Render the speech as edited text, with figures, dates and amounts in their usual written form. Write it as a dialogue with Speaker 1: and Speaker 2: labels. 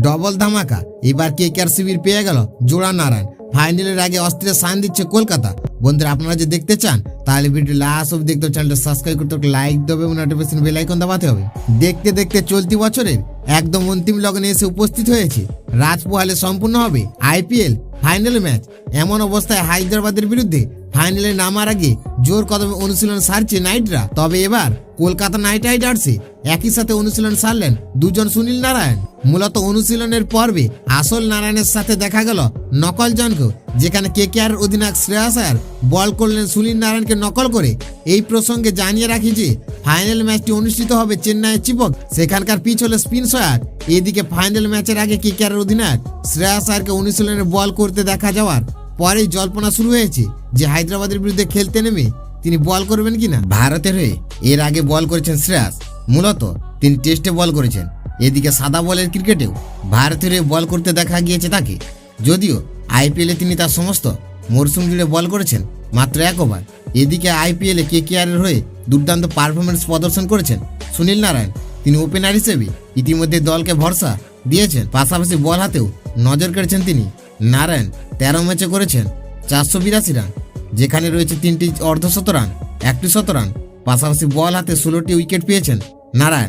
Speaker 1: Double ধামাকা, এবার KKR শিবির পেয়ে গেল জোড়া নারায়ণ। ফাইনালের আগে অস্ত্রের সান দিচ্ছে কলকাতা। বন্ধুরা, আপনারা যদি দেখতে চান তাহলে ভিডিও লাস্ট অবধি দেখতে হবে, চ্যানেলটা সাবস্ক্রাইব করতে হবে, লাইক দেবে এবং নোটিফিকেশন বেল আইকন দাবাতে হবে। দেখতে দেখতে চলতি বছরের একদম অন্তিম লগনে এসে উপস্থিত হয়েছে। রাজপোহালে সম্পূর্ণ হবে আইপিএল ফাইনাল ম্যাচ। এমন অবস্থায় হায়দ্রাবাদের বিরুদ্ধে ফাইনালে নামার আগে জোর কদমে অনুশীলন সারছে নাইটরা। তবে এবার কলকাতা নাইট রাইডার্সে একই সাথে অনুশীলন সারলেন দুজন সুনীল নারায়ণ। মূলত অনুশীলনের পর্বে আসল নারায়ণের সাথে দেখা গেল নকল জনকেও, যেখানে কেকেআর অধিনায়ক শ্রেয়াস আয়ার বল করলেন সুনীল নারায়ণকে নকল করে। এই প্রসঙ্গে জানিয়ে রাখি যে ফাইনাল ম্যাচটি অনুষ্ঠিত হবে চেন্নাইয়ের চিপক, সেখানকার পিচ হলো স্পিন সয়ার। এদিকে ফাইনাল ম্যাচের আগে কেকেআর অধিনায়ক শ্রেয়াস আয়ারকে অনুশীলনে বল করতে দেখা যাওয়ার পরেই জল্পনা শুরু হয়েছে যে হায়দ্রাবাদের বিরুদ্ধে খেলতে নেমে তিনি বল করবেন কিনা। ভারতের হয়ে এর আগে বল করেছেন শ্রেয়াস, মূলত তিনি টেস্টে বল করেছেন। এদিকে সাদা বলের ক্রিকেটেও ভারতের হয়ে বল করতে দেখা গিয়েছে তাকে, যদিও আইপিএলে তিনি তার সমস্ত মরশুম জুড়ে বল করেছেন মাত্র এক ওভার। এদিকে আইপিএলে কেকেআরের হয়ে দুর্দান্ত পারফরমেন্স প্রদর্শন করেছেন সুনীল নারায়ণ। তিনি ওপেনার হিসেবে ইতিমধ্যে দলকে ভরসা দিয়েছেন, পাশাপাশি বল হাতেও নজর কেড়েছেন তিনি। নারায়ণ 13 ম্যাচে করেছেন 482 রান, যেখানে রয়েছে 3টি অর্ধশত রান, 1টি শতরান, পাশাপাশি বল হাতে 16টি উইকেট পেয়েছেন নারায়ণ।